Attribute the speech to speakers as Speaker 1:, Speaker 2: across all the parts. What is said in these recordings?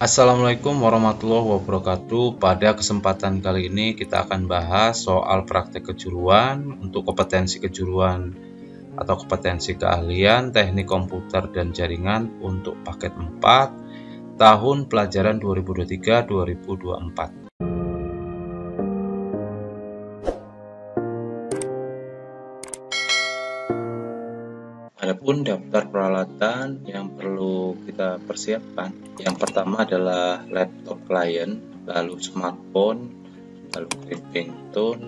Speaker 1: Assalamualaikum warahmatullahi wabarakatuh. Pada kesempatan kali ini kita akan bahas soal praktek kejuruan untuk kompetensi kejuruan atau kompetensi keahlian teknik komputer dan jaringan untuk paket 4 tahun pelajaran 2023-2024. Adapun daftar peralatan yang perlu kita persiapkan, yang pertama adalah laptop klien, lalu smartphone, lalu clipping tone,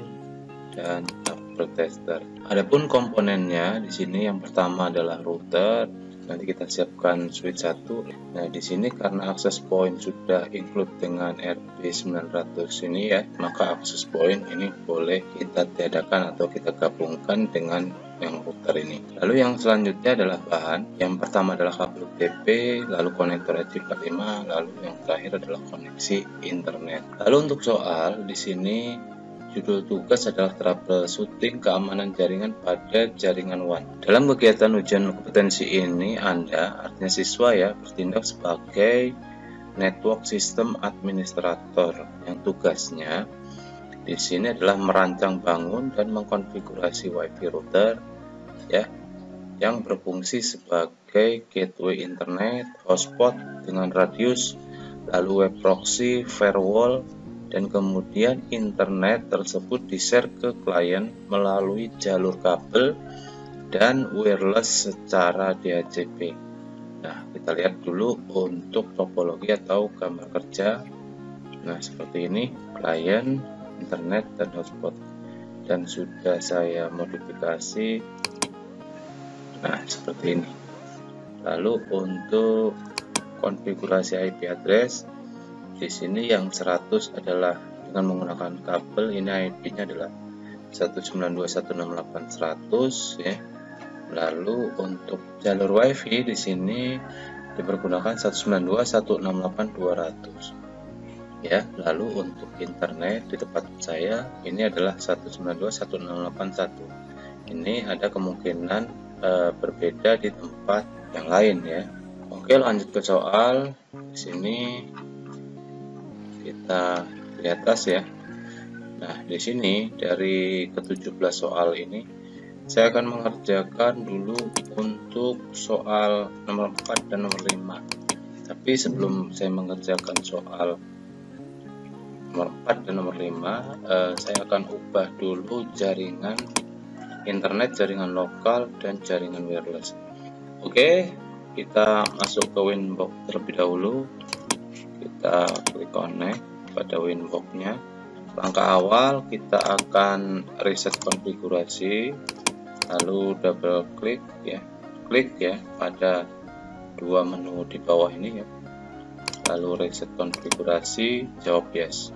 Speaker 1: dan tablet tester. Adapun komponennya di sini yang pertama adalah router. Nanti kita siapkan switch 1. Nah, di sini karena access point sudah include dengan RB900 ini ya, maka access point ini boleh kita tiadakan atau kita gabungkan dengan yang router ini. Lalu yang selanjutnya adalah bahan. Yang pertama adalah kabel UTP, lalu konektor RJ45, lalu yang terakhir adalah koneksi internet. Lalu untuk soal di sini judul tugas adalah troubleshooting keamanan jaringan pada jaringan WAN. Dalam kegiatan ujian kompetensi ini, Anda, artinya siswa ya, bertindak sebagai network system administrator yang tugasnya di sini adalah merancang, bangun, dan mengkonfigurasi WiFi router ya, yang berfungsi sebagai gateway internet, hotspot dengan radius, lalu web proxy, firewall, dan kemudian internet tersebut di-share ke klien melalui jalur kabel dan wireless secara DHCP. Nah, kita lihat dulu untuk topologi atau gambar kerja. Nah, seperti ini, klien, internet, dan hotspot. Dan sudah saya modifikasi. Nah, seperti ini. Lalu untuk konfigurasi IP address, di sini yang 100 adalah dengan menggunakan kabel, ini IP-nya adalah 192.168.100 ya. Lalu untuk jalur WiFi di sini dipergunakan 192.168.200 ya. Lalu untuk internet di tempat saya ini adalah 192.168.1. Ini ada kemungkinan berbeda di tempat yang lain ya. Oke, lanjut ke soal. Di sini kita di atas ya. Nah, di sini dari ke-17 soal ini saya akan mengerjakan dulu untuk soal nomor 4 dan nomor 5. Tapi sebelum saya mengerjakan soal nomor 4 dan nomor 5, saya akan ubah dulu jaringan internet, jaringan lokal, dan jaringan wireless. Oke, kita masuk ke Winbox terlebih dahulu. Kita klik connect pada Winbox-nya. Langkah awal kita akan reset konfigurasi, lalu double klik ya, pada dua menu di bawah ini ya. Lalu reset konfigurasi, jawab yes.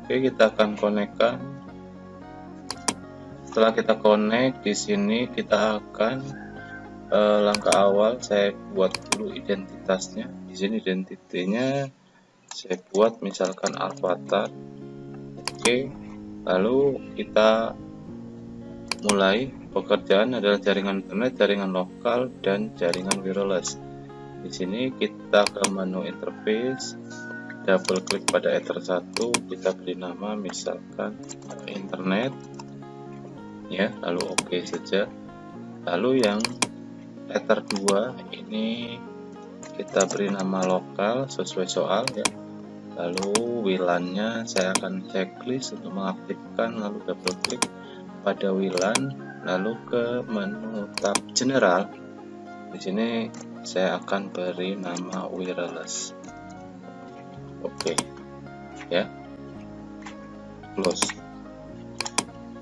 Speaker 1: Oke, kita akan konekkan. Setelah kita connect, di sini kita akan langkah awal saya buat dulu identitasnya. Di sini identitinya saya buat misalkan avatar. Oke, lalu kita mulai. Pekerjaan adalah jaringan internet, jaringan lokal, dan jaringan wireless. Di sini kita ke menu interface, double klik pada ether 1, kita beri nama misalkan internet ya, lalu oke saja. Lalu yang ether 2 ini kita beri nama lokal sesuai soal ya. Lalu WLAN-nya saya akan checklist untuk mengaktifkan, lalu double klik pada WLAN, lalu ke menu tab general. Di sini saya akan beri nama wireless. Oke. Ya. Close.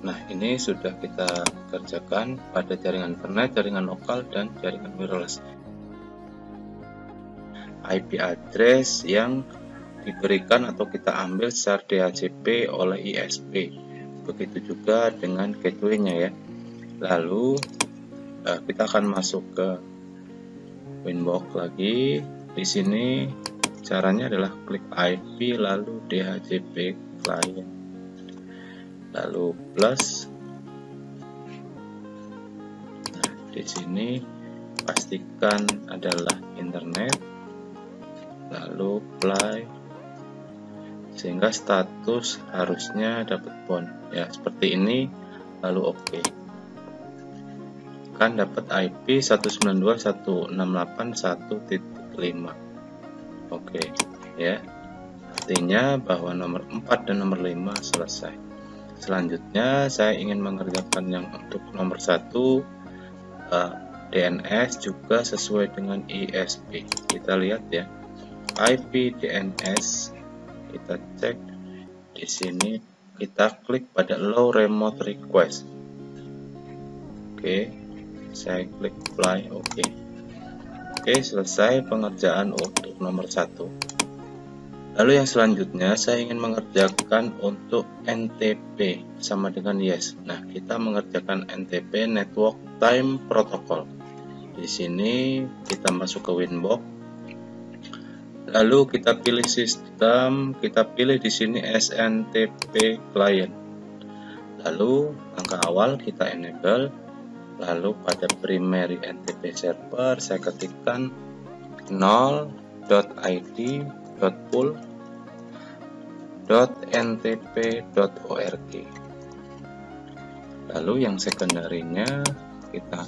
Speaker 1: Nah, ini sudah kita kerjakan pada jaringan internet, jaringan lokal, dan jaringan wireless. IP address yang diberikan atau kita ambil secara DHCP oleh ISP. Begitu juga dengan gateway-nya ya. Lalu kita akan masuk ke Winbox lagi. Di sini caranya adalah klik IP lalu DHCP client. Lalu plus. Nah, di sini pastikan adalah internet. lalu apply, sehingga status harusnya dapat bound ya, seperti ini, lalu oke. Kan dapat IP 192.168.1.5. oke ya, artinya bahwa nomor 4 dan nomor 5 selesai. Selanjutnya saya ingin mengerjakan yang untuk nomor 1, DNS juga sesuai dengan ISP. Kita lihat ya, IP DNS, kita cek di sini, kita klik pada Allow Remote Request. Oke, saya klik apply, oke, selesai pengerjaan untuk nomor 1. Lalu yang selanjutnya saya ingin mengerjakan untuk NTP sama dengan yes. Nah, kita mengerjakan NTP Network Time Protocol. Di sini kita masuk ke Winbox. Lalu kita pilih sistem, kita pilih di sini SNTP Client. Lalu langkah awal kita enable. Lalu pada primary NTP server saya ketikkan 0.id.pool.ntp.org. Lalu yang secondary-nya kita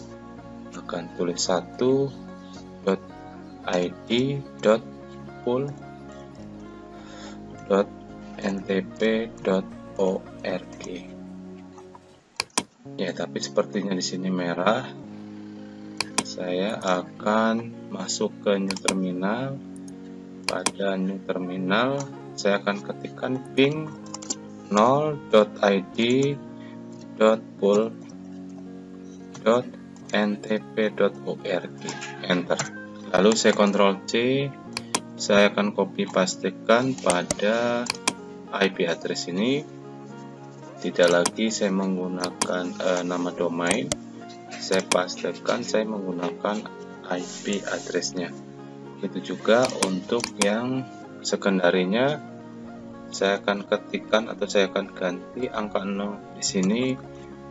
Speaker 1: akan tulis 1.id.pool.ntp.org. Ya, tapi sepertinya di sini merah. Saya akan masuk ke new terminal. Pada new terminal saya akan ketikkan ping 0.id.pool.ntp.org, enter. Lalu saya Ctrl C, saya akan copy pastekan pada IP address ini. Tidak lagi saya menggunakan nama domain, saya pastekan saya menggunakan IP addressnya. Itu juga untuk yang secondary-nya, saya akan ketikkan atau saya akan ganti angka 0 di sini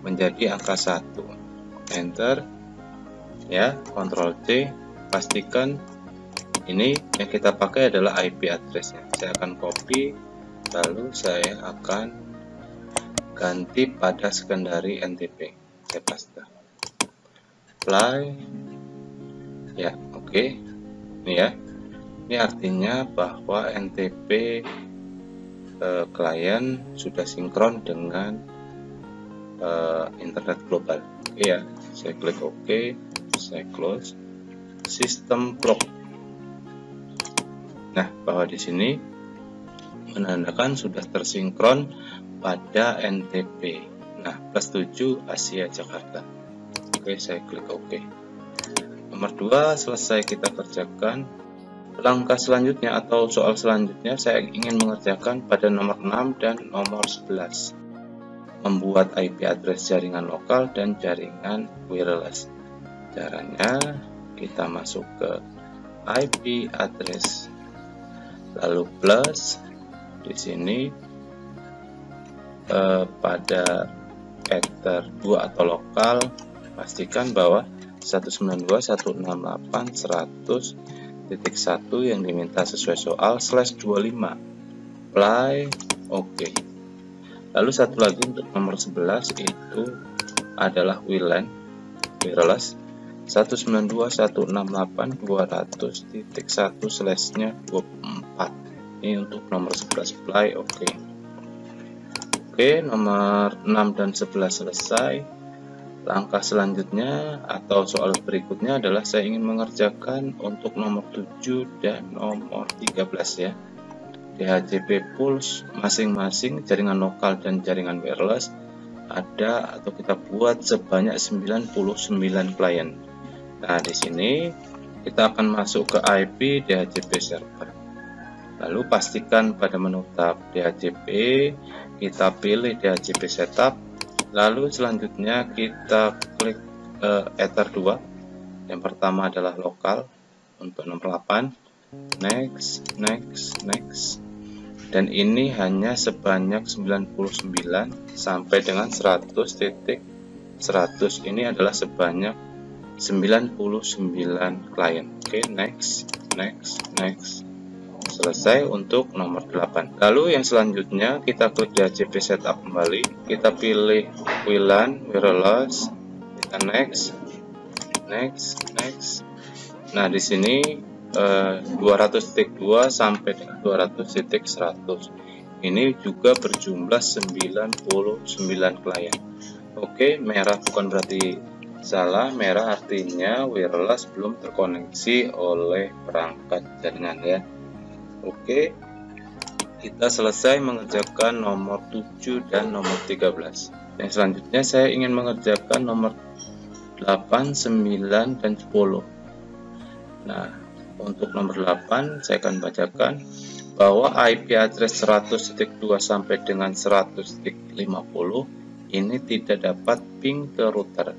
Speaker 1: menjadi angka 1. Enter. Ya, Ctrl C, pastikan ini yang kita pakai adalah IP addressnya. Saya akan copy, lalu saya akan ganti pada secondary NTP. Saya paste. Apply. Ya, oke. Ini ya. Ini artinya bahwa NTP klien sudah sinkron dengan internet global. Oke ya. Saya klik OK, saya close. System clock. Nah, bahwa di sini menandakan sudah tersinkron pada NTP. Nah, plus 7 Asia Jakarta. Oke, saya klik OK. Nomor 2 selesai kita kerjakan. Langkah selanjutnya atau soal selanjutnya saya ingin mengerjakan pada nomor 6 dan nomor 11. Membuat IP address jaringan lokal dan jaringan wireless. Caranya kita masuk ke IP address. Lalu plus di sini pada ether 2 atau lokal, pastikan bahwa 192.168.100.1 yang diminta sesuai soal /25. Apply, oke. Lalu satu lagi untuk nomor 11 itu adalah WLAN wireless 192.168.200.1/24. Ini untuk nomor 11. Apply, oke. Oke, nomor 6 dan 11 selesai. Langkah selanjutnya atau soal berikutnya adalah saya ingin mengerjakan untuk nomor 7 dan nomor 13 ya. DHCP pools masing-masing jaringan lokal dan jaringan wireless ada atau kita buat sebanyak 99 klien. Nah, di sini kita akan masuk ke IP DHCP server. Lalu pastikan pada menu tab DHCP, kita pilih DHCP setup, lalu selanjutnya kita klik ether 2. Yang pertama adalah lokal untuk nomor 8, next, dan ini hanya sebanyak 99 sampai dengan 100.100. Ini adalah sebanyak 99 klien. Oke, next. selesai untuk nomor 8. Lalu yang selanjutnya kita klik di HCP setup kembali, kita pilih WLAN wireless, kita next. Nah, di sini 200.2 sampai dengan 200.100. Ini juga berjumlah 99 klien. Oke, merah bukan berarti salah, merah artinya wireless belum terkoneksi oleh perangkat jaringan ya. Oke, kita selesai mengerjakan nomor 7 dan nomor 13. Yang selanjutnya saya ingin mengerjakan nomor 8, 9, dan 10. Nah, untuk nomor 8 saya akan bacakan bahwa IP address 100.2 sampai dengan 100.50 ini tidak dapat ping ke router.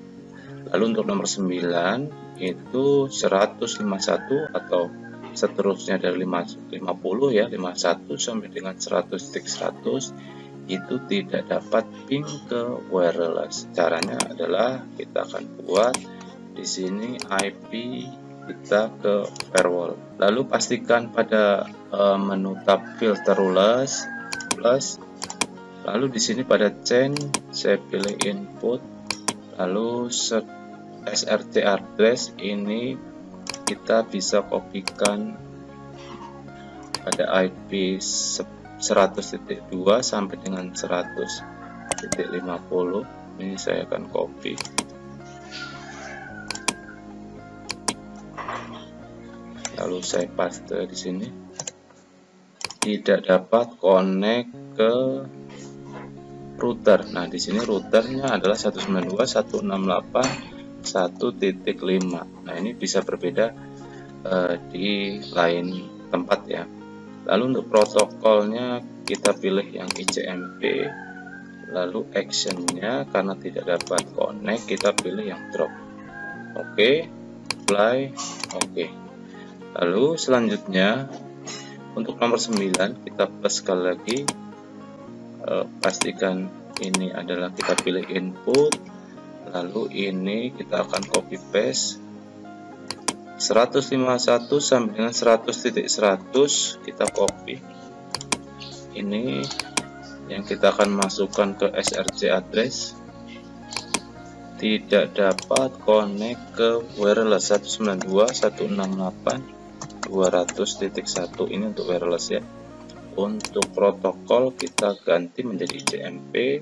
Speaker 1: Lalu untuk nomor 9 itu 151 atau seterusnya dari 50 ya, 51 sampai dengan 100.100 itu tidak dapat ping ke wireless. Caranya adalah kita akan buat di sini IP kita ke firewall. Lalu pastikan pada menu tab filter rules plus. Lalu di sini pada chain saya pilih input. Lalu SRC address ini kita bisa kopikan pada IP 100.2 sampai dengan 100.50. Ini saya akan copy. Lalu saya paste di sini. Tidak dapat connect ke router. Nah, di sini routernya adalah 192.168.1.5. Nah, ini bisa berbeda di lain tempat ya. Lalu untuk protokolnya kita pilih yang ICMP. Lalu actionnya karena tidak dapat connect kita pilih yang drop. Oke, apply. Oke. Lalu selanjutnya untuk nomor 9 kita plus sekali lagi. Pastikan ini adalah kita pilih input, lalu ini kita akan copy paste 151 sampai dengan 100.100 kita copy. Ini yang kita akan masukkan ke SRC address. Tidak dapat connect ke wireless 192.168.200.1 ini untuk wireless ya. Untuk protokol kita ganti menjadi ICMP,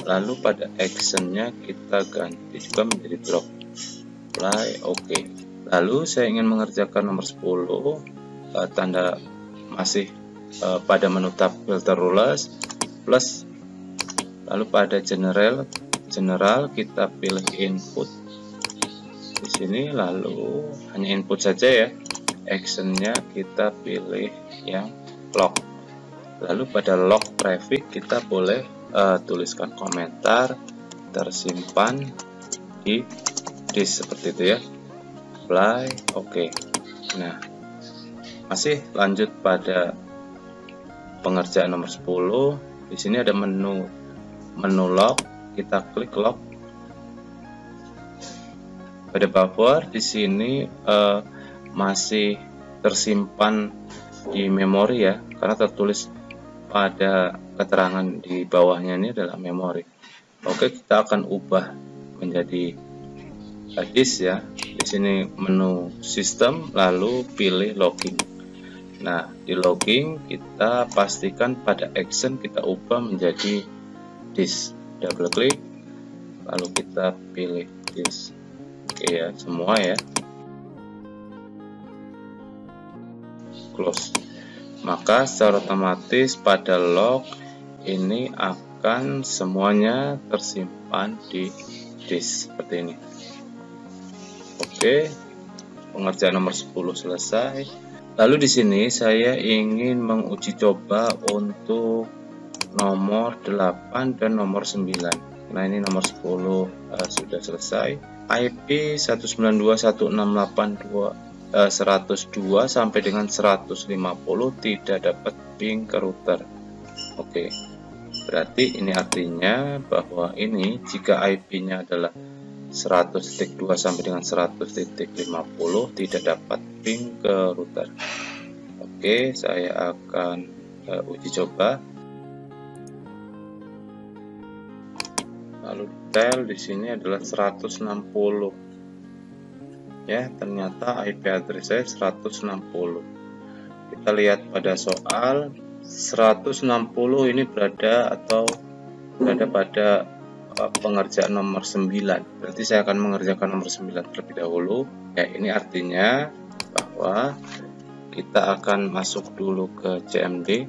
Speaker 1: lalu pada actionnya kita ganti juga menjadi drop. Apply, oke. Lalu saya ingin mengerjakan nomor 10, tanda masih pada menu tab filter rules plus, lalu pada general kita pilih input di sini, lalu hanya input saja ya. Actionnya kita pilih yang log. Lalu pada log traffic kita boleh tuliskan komentar tersimpan di disk seperti itu ya. Apply, oke. Nah, masih lanjut pada pengerjaan nomor 10. Di sini ada menu log, kita klik log. Pada buffer di sini masih tersimpan di memori ya, karena tertulis pada keterangan di bawahnya ini adalah memori. Oke, kita akan ubah menjadi disk ya. Di sini menu sistem, lalu pilih logging. Nah, di logging kita pastikan pada action kita ubah menjadi disk. Double klik, lalu kita pilih disk. Oke ya, semua ya. Close. Maka secara otomatis pada log ini akan semuanya tersimpan di disk seperti ini. Oke, pengerjaan nomor 10 selesai. Lalu di sini saya ingin menguji coba untuk nomor 8 dan nomor 9. Nah, ini nomor 10 sudah selesai. IP 192.168.102 sampai dengan 150 tidak dapat ping ke router. Oke, berarti ini artinya bahwa ini jika IP-nya adalah 100.2 sampai dengan 100.50 tidak dapat ping ke router. Oke. Oke, saya akan uji coba. Lalu detail di sini adalah 160. Ya, ternyata IP address saya 160. Kita lihat pada soal 160 ini berada pada pengerjaan nomor 9. Berarti saya akan mengerjakan nomor 9 terlebih dahulu. Ya, ini artinya bahwa kita akan masuk dulu ke CMD,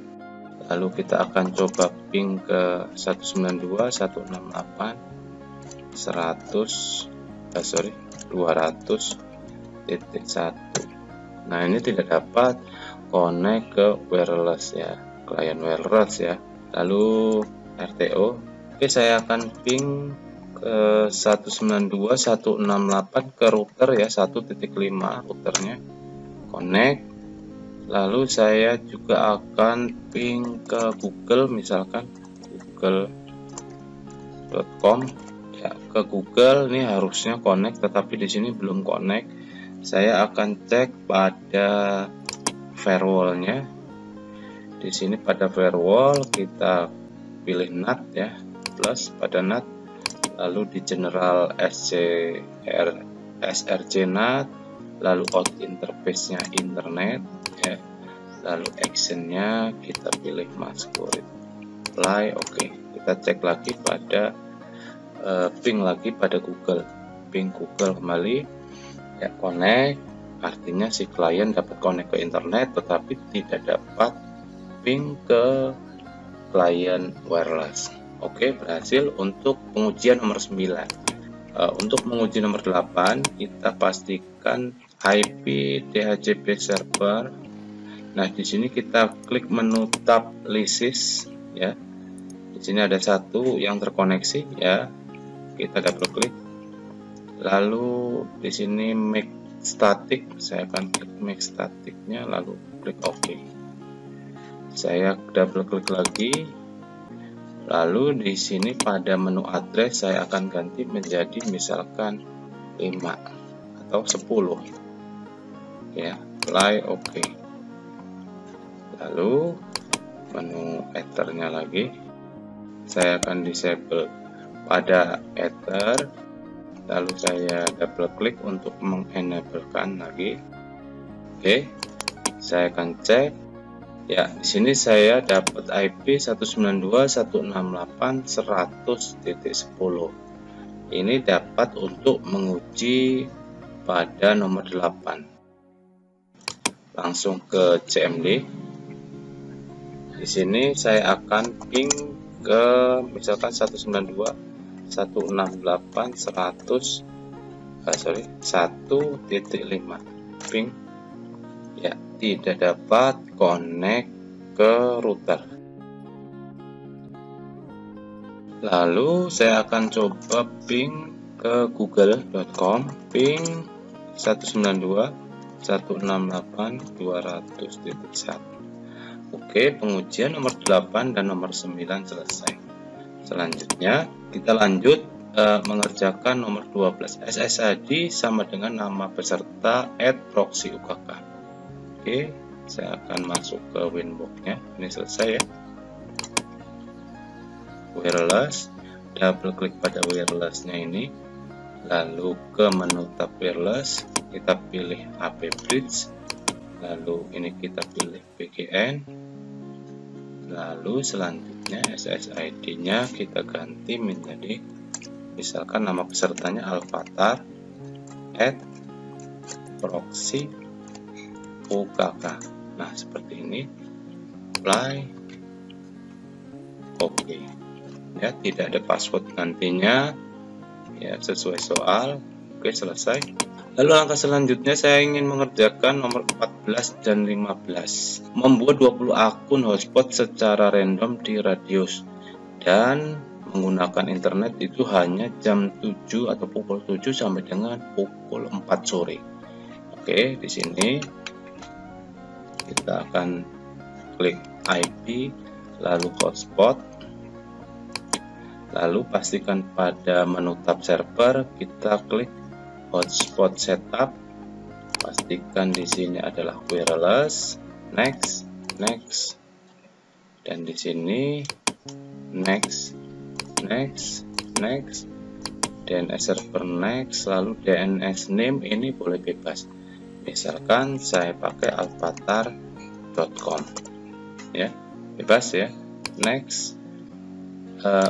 Speaker 1: lalu kita akan coba ping ke 200.168.200.1. Nah, ini tidak dapat connect ke wireless ya, klien wireless ya. Lalu RTO, oke, saya akan ping ke 192.168 ke router ya, 1.5 routernya connect. Lalu saya juga akan ping ke Google, misalkan google.com ya, ke Google. Ini harusnya connect, tetapi di sini belum connect. Saya akan cek pada firewallnya. Di sini pada firewall kita pilih NAT ya, plus pada NAT, lalu di general src NAT, lalu out interface-nya internet ya, lalu actionnya kita pilih masquerade apply. Oke, kita cek lagi pada ping lagi pada Google, ping Google kembali ya, connect, artinya si klien dapat connect ke internet tetapi tidak dapat ping ke klien wireless. Oke, berhasil untuk pengujian nomor 9. Untuk menguji nomor 8, kita pastikan IP DHCP server. Nah, di sini kita klik menu tab lisis ya. Di sini ada satu yang terkoneksi ya. Kita double klik. Lalu di sini make static, saya akan klik make staticnya, lalu klik OK. Saya double klik lagi. Lalu di sini pada menu address saya akan ganti menjadi misalkan 5 atau 10 ya, apply OK. Lalu menu ethernya lagi saya akan disable pada ether, lalu saya double klik untuk mengenablekan lagi. Oke, saya akan cek ya, di sini saya dapat IP 192.168.100.10. Ini dapat untuk menguji pada nomor 8. Langsung ke CMD. Di sini saya akan ping ke misalkan 192.168.100.1.5 ping ya, tidak dapat connect ke router. Lalu saya akan coba ping ke google.com, ping 192.168.200.1. Oke, pengujian nomor 8 dan nomor 9 selesai. Selanjutnya kita lanjut mengerjakan nomor 12. SSID sama dengan nama peserta @proxy UKK. Oke, saya akan masuk ke winbox-nya. Ini selesai ya. Wireless, double klik pada wireless-nya ini, lalu ke menu tab wireless, kita pilih AP Bridge, lalu ini kita pilih VGN, lalu selanjutnya SSID-nya kita ganti menjadi misalkan nama pesertanya Alvatar @proxy UKK. Nah, seperti ini. Apply. Oke. Ya, tidak ada password nantinya. Ya, sesuai soal. Oke, selesai. Lalu langkah selanjutnya saya ingin mengerjakan nomor 14 dan 15. Membuat 20 akun hotspot secara random di radius dan menggunakan internet itu hanya jam 7 atau pukul 7 sampai dengan pukul 4 sore. Oke, di sini kita akan klik IP, lalu hotspot, lalu pastikan pada menu tab server kita klik hotspot setup, pastikan di sini adalah wireless, next, next, dan di sini next, next, next, DNS server next, lalu DNS name ini boleh bebas. Misalkan saya pakai alphatar.com, ya, bebas ya. Next.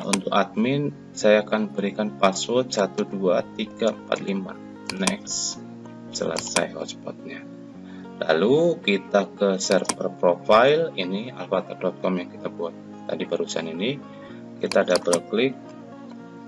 Speaker 1: Untuk admin saya akan berikan password 12345. Next. Selesai hotspotnya. Lalu kita ke server profile, ini alphatar.com yang kita buat tadi barusan ini. Kita double klik,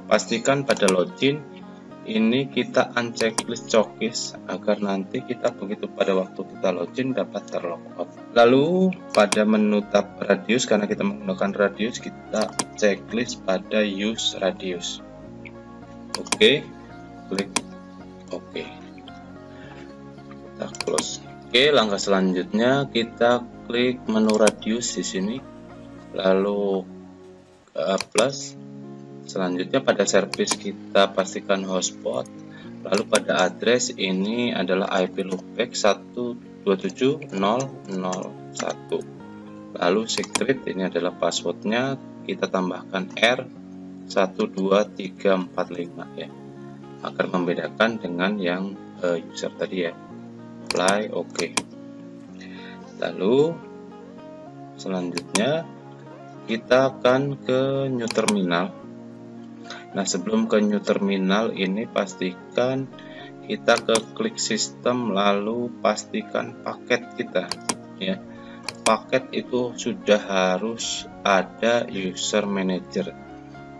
Speaker 1: pastikan pada login ini kita unchecklist checklist agar nanti kita begitu pada waktu kita login dapat terlogout. Lalu pada menu tab radius, karena kita menggunakan radius, kita checklist pada use radius. Oke, klik oke. Kita close. Oke, langkah selanjutnya kita klik menu radius di sini, lalu plus. Selanjutnya pada service kita pastikan hotspot, lalu pada address ini adalah IP loopback 127.0.0.1, lalu secret ini adalah passwordnya, kita tambahkan R12345 ya, agar membedakan dengan yang user tadi ya. Apply oke. Lalu selanjutnya kita akan ke new terminal. Nah, sebelum ke new terminal ini pastikan kita ke klik sistem, lalu pastikan paket kita ya. Paket itu sudah harus ada user manager.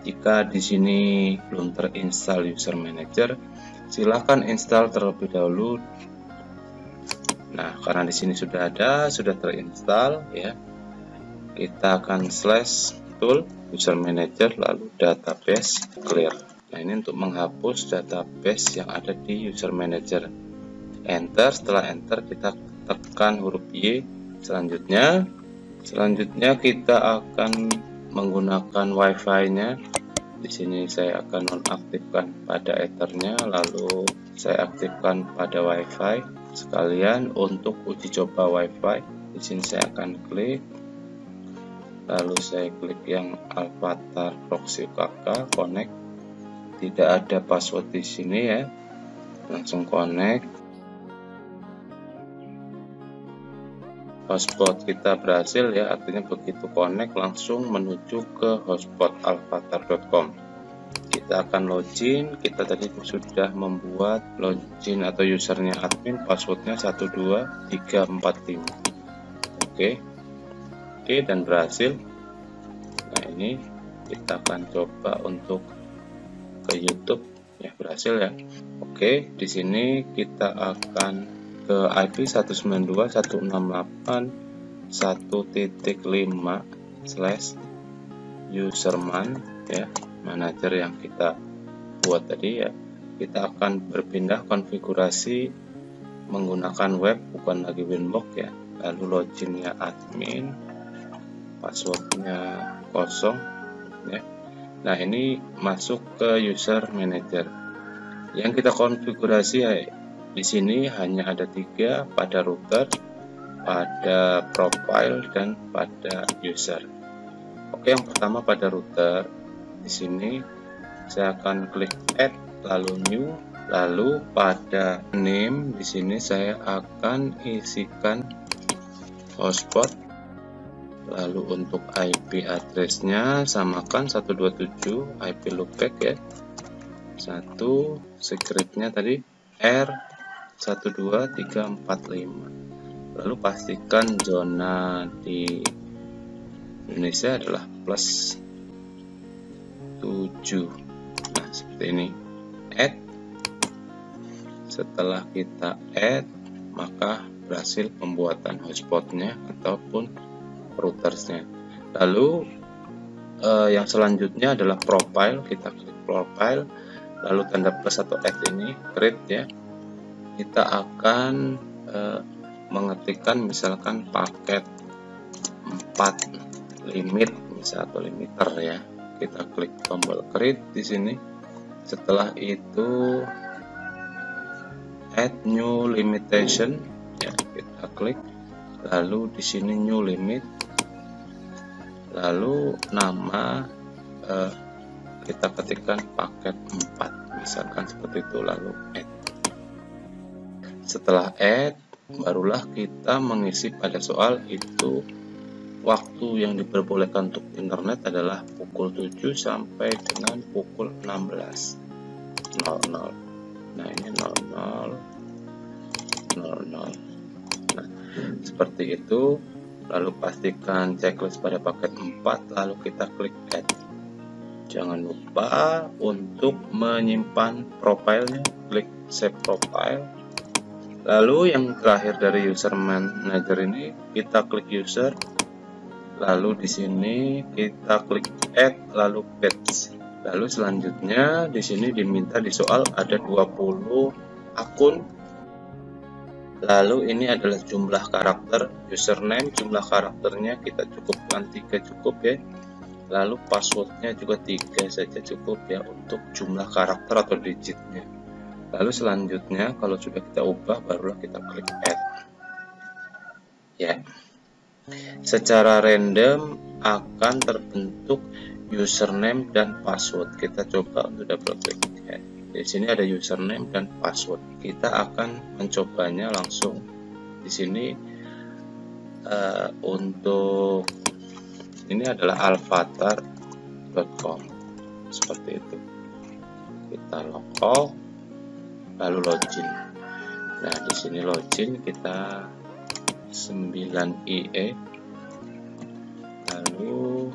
Speaker 1: Jika di sini belum terinstall user manager, silahkan install terlebih dahulu. Nah, karena di sini sudah terinstall ya. Kita akan slash tool user manager, lalu database clear. Nah, ini untuk menghapus database yang ada di user manager. Enter. Setelah enter kita tekan huruf Y. Selanjutnya kita akan menggunakan wifi-nya. Di sini saya akan nonaktifkan pada ethernya, lalu saya aktifkan pada wifi. Sekalian untuk uji coba wifi, di sini saya akan klik. Lalu saya klik yang Alphatar Proxy UKK connect. Tidak ada password di sini ya. Langsung connect. Hotspot kita berhasil ya, artinya begitu connect langsung menuju ke hotspot alphatar.com. Kita akan login. Kita tadi sudah membuat login atau usernya admin, passwordnya 12345. Oke, dan berhasil. Nah, ini kita akan coba untuk ke YouTube ya, berhasil ya. Oke, di sini kita akan ke IP 192.168.1.5/userman ya, manager yang kita buat tadi ya. Kita akan berpindah konfigurasi menggunakan web, bukan lagi Winbox ya. Lalu loginnya admin, passwordnya kosong ya. Nah, ini masuk ke user manager. Yang kita konfigurasi ya, di sini hanya ada 3, pada router, pada profile, dan pada user. Oke, yang pertama pada router. Di sini saya akan klik add, lalu new, lalu pada name di sini saya akan isikan hotspot. Lalu untuk IP addressnya samakan 127 IP loopback ya. 1 secretnya tadi R12345. Lalu pastikan zona di Indonesia adalah +7. Nah, seperti ini. Add. Setelah kita add, maka berhasil pembuatan hotspotnya ataupun routersnya. Lalu yang selanjutnya adalah profile. Kita klik profile, lalu tanda plus atau add ini create ya. Kita akan mengetikkan misalkan paket 4 limit misal atau limiter ya. Kita klik tombol create di sini. Setelah itu add new limitation ya, kita klik. lalu di sini new limit, lalu nama kita ketikkan paket 4 misalkan seperti itu, lalu add. Setelah add, barulah kita mengisi pada soal itu waktu yang diperbolehkan untuk internet adalah pukul 7 sampai dengan pukul 16.00. Nah, ini 00.00. Nah, seperti itu. Lalu pastikan checklist pada paket 4, lalu kita klik add. Jangan lupa untuk menyimpan profilnya, klik save profile. Lalu yang terakhir dari user manager ini, kita klik user, lalu di sini kita klik add, lalu page. Lalu selanjutnya di sini diminta di soal ada 20 akun. Lalu ini adalah jumlah karakter username, jumlah karakternya kita cukupkan 3 cukup ya. Lalu passwordnya juga 3 saja cukup ya untuk jumlah karakter atau digitnya. Lalu selanjutnya kalau sudah kita ubah, barulah kita klik add ya. Secara random akan terbentuk username dan password. Kita coba untuk double klik ya. Di sini ada username dan password. Kita akan mencobanya langsung di sini. Untuk ini adalah alvatar.com seperti itu. Kita login, lalu login. Nah, di sini login kita 9IE, lalu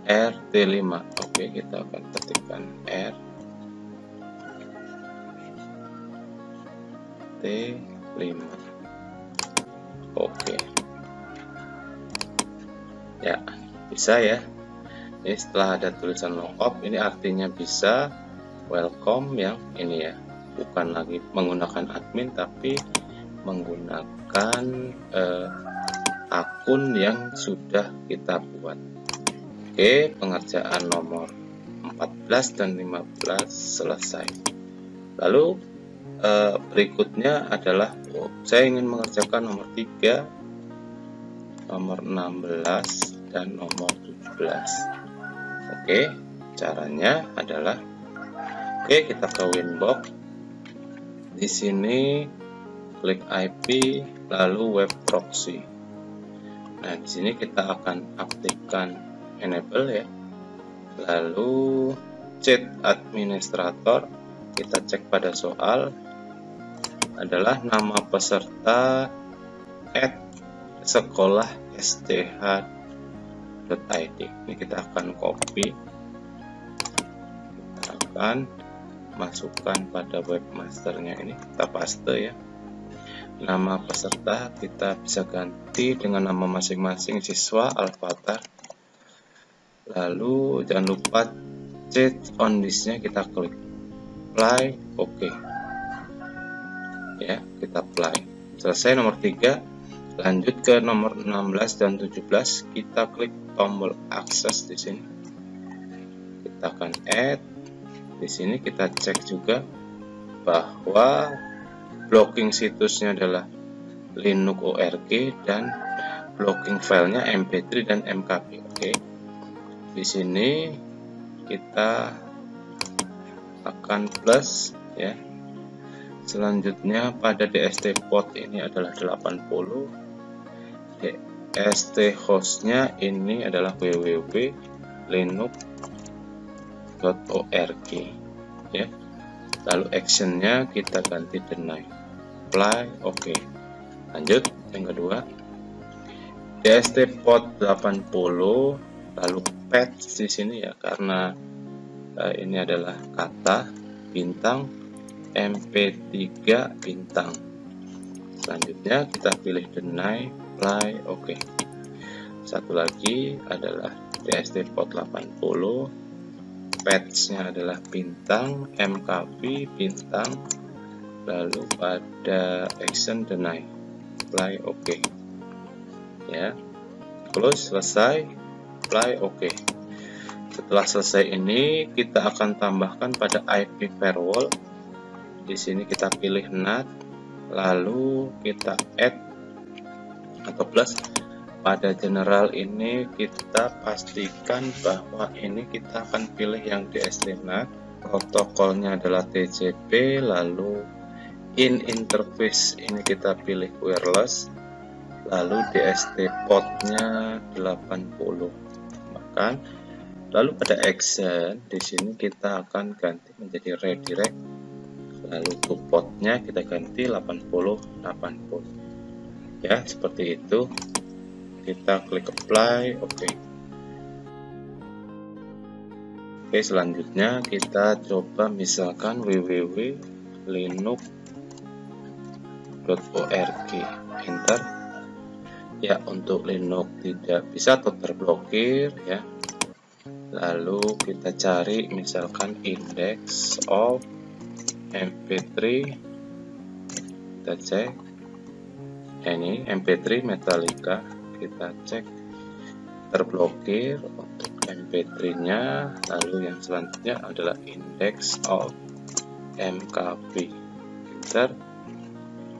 Speaker 1: RT5. Oke, kita akan ketikkan RT5. Oke ya, bisa ya. Ini setelah ada tulisan logout, ini artinya bisa welcome yang ini ya, bukan lagi menggunakan admin tapi menggunakan akun yang sudah kita buat. Oke, pengerjaan nomor 14 dan 15 selesai. Lalu berikutnya adalah saya ingin mengerjakan nomor 3, nomor 16 dan nomor 17. Oke, caranya adalah kita ke Winbox. Di sini klik IP, lalu web proxy. Nah, di sini kita akan aktifkan enable ya. Lalu chat administrator, kita cek pada soal adalah nama peserta @sekolah sth.id. Ini kita akan copy, kita akan masukkan pada webmasternya, ini kita paste ya. Nama peserta kita bisa ganti dengan nama masing-masing siswa Alvatar. Lalu jangan lupa chat on this-nya kita klik apply, oke ya, kita apply. Selesai nomor 3. Lanjut ke nomor 16 dan 17, kita klik tombol akses di sini. Kita akan add. Di sini kita cek juga bahwa blocking situsnya adalah linux.org dan blocking filenya mp3 dan mkp. Oke. Di sini kita akan plus ya. Selanjutnya pada DST port ini adalah 80. DST hostnya ini adalah www.linux.org ya. Lalu actionnya kita ganti deny, apply, oke. Lanjut yang kedua, DST port 80, lalu patch di sini ya, karena ini adalah kata bintang mp3 bintang. Selanjutnya kita pilih deny, apply, oke. Satu lagi adalah DST port 80, patch-nya adalah bintang, mkp bintang, lalu pada action deny, apply, oke ya. Close, selesai, apply, oke. Setelah selesai ini kita akan tambahkan pada IP firewall. Di sini kita pilih NAT, lalu kita add atau plus. Pada general ini kita pastikan bahwa ini kita akan pilih yang DST-NAT, protokolnya adalah TCP, lalu in interface ini kita pilih wireless, lalu DST portnya 80. Lalu pada action di sini kita akan ganti menjadi redirect, lalu to portnya kita ganti 80 ya, seperti itu. Kita klik apply, oke. Oke, selanjutnya kita coba misalkan www.linux.org, enter. Ya, untuk Linux tidak bisa atau terblokir ya. Lalu kita cari misalkan index of mp3, kita cek ini mp3 Metallica, kita cek terblokir untuk mp3 nya. Lalu yang selanjutnya adalah index of mkv, enter.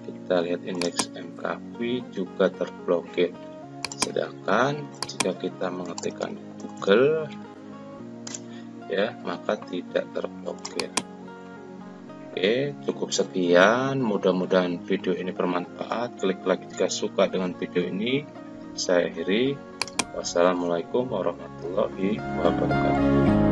Speaker 1: Kita lihat index mkv juga terblokir, sedangkan jika kita mengetikkan Google ya maka tidak terblokir. Oke, cukup sekian, mudah-mudahan video ini bermanfaat. Klik like jika suka dengan video ini. Saya akhiri. Wassalamualaikum warahmatullahi wabarakatuh.